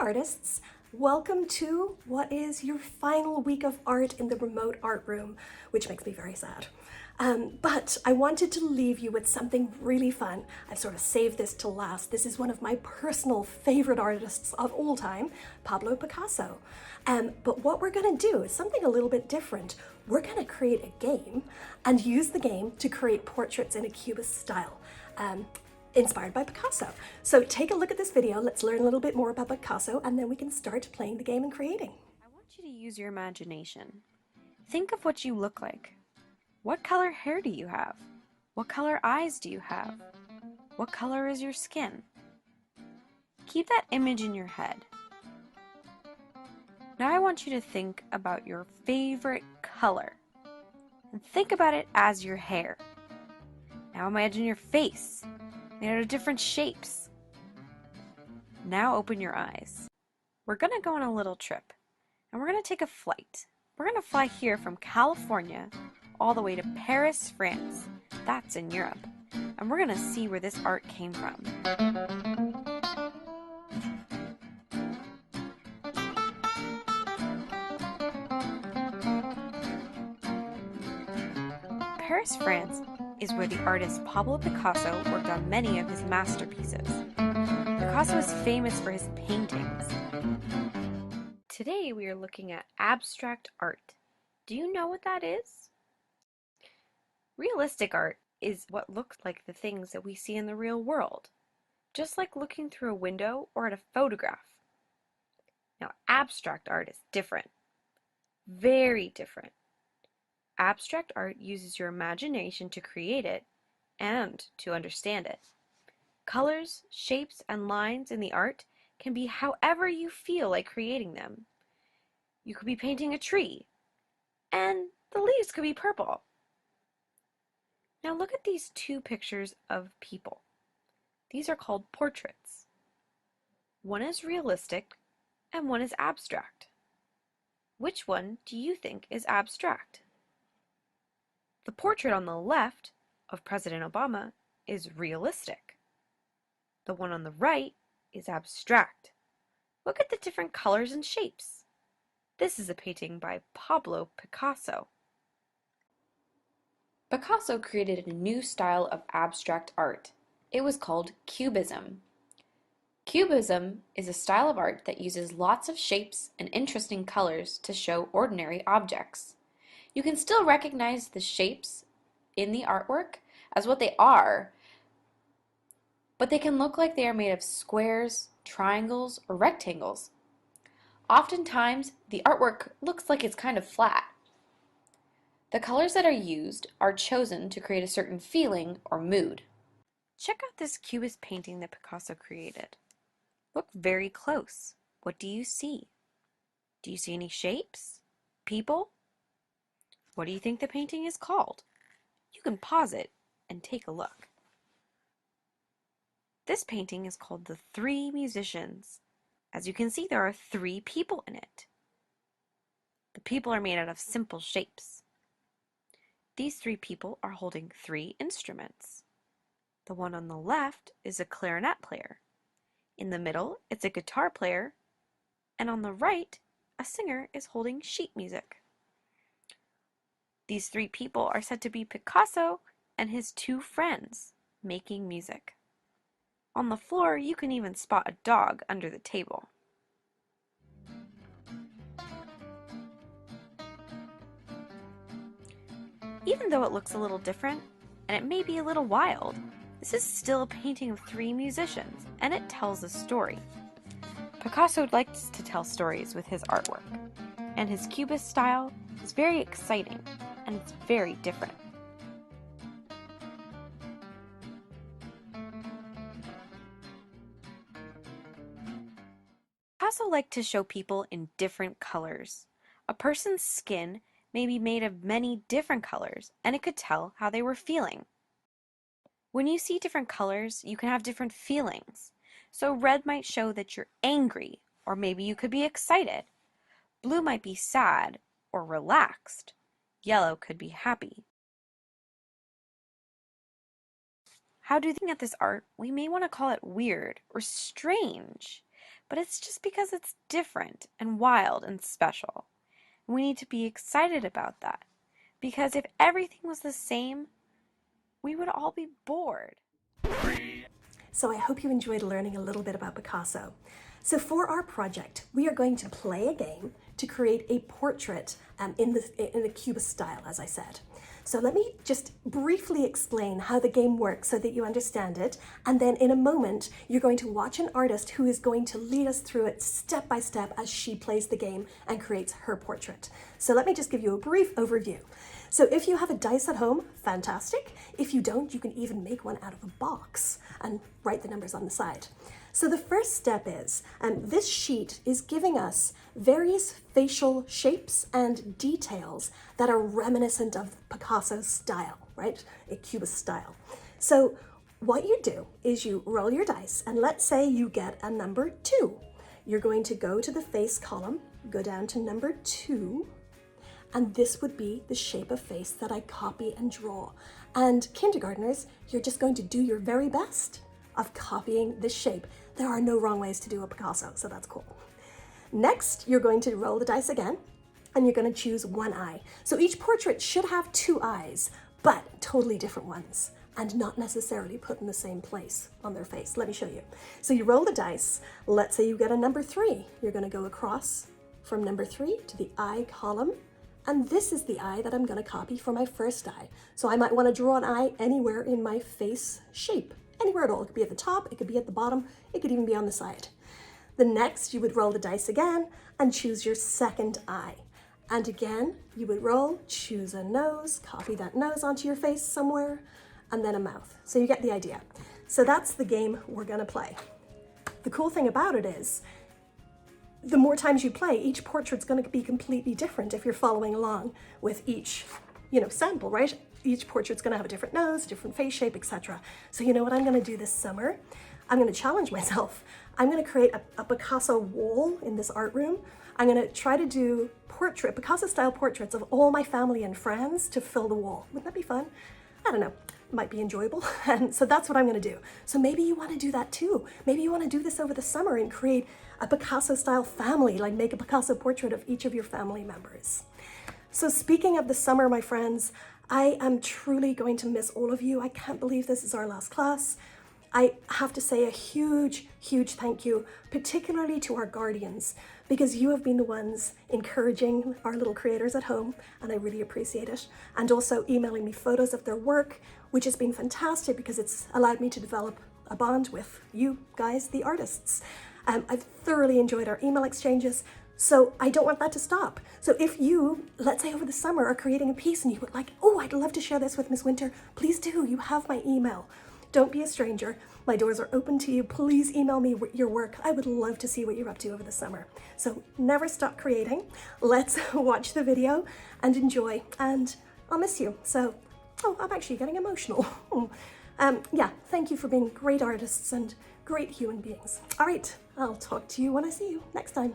artists. Welcome to what is your final week of art in the remote art room, which makes me very sad. But I wanted to leave you with something really fun. I've sort of saved this to last. This is one of my personal favorite artists of all time, Pablo Picasso. But what we're gonna do is something a little bit different. We're gonna create a game and use the game to create portraits in a cubist style. Inspired by Picasso. So take a look at this video, let's learn a little bit more about Picasso, and then we can start playing the game and creating. I want you to use your imagination. Think of what you look like. What color hair do you have? What color eyes do you have? What color is your skin? Keep that image in your head. Now I want you to think about your favorite color. And think about it as your hair. Now imagine your face, made out of different shapes. Now open your eyes. We're going to go on a little trip, and we're going to take a flight. We're going to fly here from California all the way to Paris, France. That's in Europe. And we're going to see where this art came from. Paris, France is where the artist Pablo Picasso worked on many of his masterpieces. Picasso is famous for his paintings. Today we are looking at abstract art. Do you know what that is? Realistic art is what looks like the things that we see in the real world, just like looking through a window or at a photograph. Now, abstract art is different, very different. Abstract art uses your imagination to create it and to understand it. Colors, shapes, and lines in the art can be however you feel like creating them. You could be painting a tree, and the leaves could be purple. Now look at these two pictures of people. These are called portraits. One is realistic, and one is abstract. Which one do you think is abstract? The portrait on the left of President Obama is realistic. The one on the right is abstract. Look at the different colors and shapes. This is a painting by Pablo Picasso. Picasso created a new style of abstract art. It was called Cubism. Cubism is a style of art that uses lots of shapes and interesting colors to show ordinary objects. You can still recognize the shapes in the artwork as what they are, but they can look like they are made of squares, triangles, or rectangles. Oftentimes, the artwork looks like it's kind of flat. The colors that are used are chosen to create a certain feeling or mood. Check out this cubist painting that Picasso created. Look very close. What do you see? Do you see any shapes? People? What do you think the painting is called? You can pause it and take a look. This painting is called The Three Musicians. As you can see, there are 3 people in it. The people are made out of simple shapes. These 3 people are holding 3 instruments. The one on the left is a clarinet player. In the middle, it's a guitar player. And on the right, a singer is holding sheet music. These 3 people are said to be Picasso and his 2 friends making music. On the floor, you can even spot a dog under the table. Even though it looks a little different, and it may be a little wild, this is still a painting of 3 musicians, and it tells a story. Picasso likes to tell stories with his artwork, and his cubist style is very exciting, and it's very different. Picasso liked to show people in different colors. A person's skin may be made of many different colors, and it could tell how they were feeling. When you see different colors, you can have different feelings. So red might show that you're angry, or maybe you could be excited. Blue might be sad or relaxed. Yellow could be happy. How do you think at this art? We may want to call it weird or strange. but it's just because it's different and wild and special. And we need to be excited about that, because if everything was the same, we would all be bored. So I hope you enjoyed learning a little bit about Picasso. So for our project, we are going to play a game to create a portrait in the Cubist style, as I said. So let me just briefly explain how the game works so that you understand it. And then in a moment, you're going to watch an artist who is going to lead us through it step by step as she plays the game and creates her portrait. So let me just give you a brief overview. So if you have a dice at home, fantastic. If you don't, you can even make one out of a box and write the numbers on the side. So the first step is, this sheet is giving us various facial shapes and details that are reminiscent of Picasso's style, right? A Cubist style. So what you do is you roll your dice, and let's say you get a number 2. You're going to go to the face column, go down to number 2, and this would be the shape of face that I copy and draw. And kindergartners, you're just going to do your very best of copying this shape. There are no wrong ways to do a Picasso, so that's cool. Next, you're going to roll the dice again, and you're going to choose one eye. So each portrait should have 2 eyes, but totally different ones, and not necessarily put in the same place on their face. Let me show you. So you roll the dice. Let's say you get a number 3. You're going to go across from number 3 to the eye column, and this is the eye that I'm going to copy for my first eye. So I might want to draw an eye anywhere in my face shape, anywhere at all. It could be at the top, it could be at the bottom, it could even be on the side. The next, you would roll the dice again and choose your second eye. And again, you would roll, choose a nose, copy that nose onto your face somewhere, and then a mouth. So you get the idea. So that's the game we're going to play. The cool thing about it is, the more times you play, each portrait's going to be completely different if you're following along with each, sample, right? Each portrait's going to have a different nose, different face shape, etc. So you know what I'm going to do this summer? I'm going to challenge myself. I'm going to create a Picasso wall in this art room. I'm going to try to do Picasso-style portraits of all my family and friends to fill the wall. Wouldn't that be fun? I don't know. It might be enjoyable. And so that's what I'm going to do. So maybe you want to do that too. Maybe you want to do this over the summer and create a Picasso-style family, like make a Picasso portrait of each of your family members. So speaking of the summer, my friends, I am truly going to miss all of you. I can't believe this is our last class. I have to say a huge, huge thank you, particularly to our guardians, because you have been the ones encouraging our little creators at home, and I really appreciate it. And also emailing me photos of their work, which has been fantastic because it's allowed me to develop a bond with you guys, the artists. I've thoroughly enjoyed our email exchanges, so I don't want that to stop. So if you, let's say over the summer, are creating a piece and you would like, oh, I'd love to share this with Miss Winter, please do. You have my email. Don't be a stranger. My doors are open to you. Please email me your work. I would love to see what you're up to over the summer. So never stop creating. Let's watch the video and enjoy. And I'll miss you. So, I'm actually getting emotional. Yeah, thank you for being great artists and great human beings. All right, I'll talk to you when I see you next time.